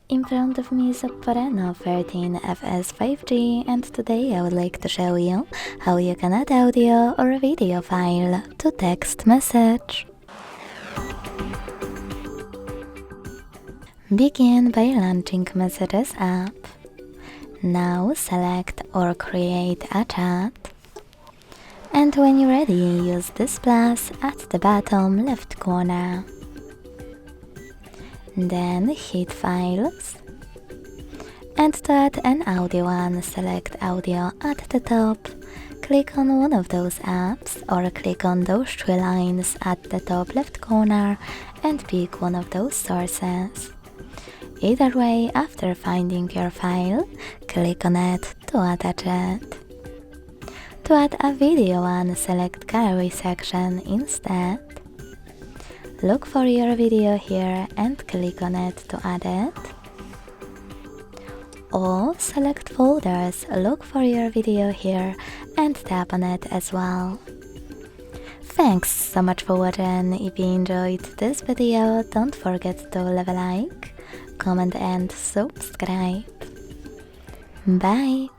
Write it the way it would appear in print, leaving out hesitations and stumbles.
In front of me is OPPO Reno13 FS 5G, and today I would like to show you how you can add audio or video file to text message. Begin by launching Messages app. Now select or create a chat. And when you're ready, use this plus at the bottom left corner. Then hit Files, and to add an audio one, select Audio at the top, click on one of those apps or click on those three lines at the top left corner and pick one of those sources. Either way, after finding your file, click on it to attach it. To add a video one, select Gallery section instead. Look for your video here and click on it to add it. Or select Folders, look for your video here and tap on it as well. Thanks so much for watching. If you enjoyed this video, don't forget to leave a like, comment and subscribe. Bye!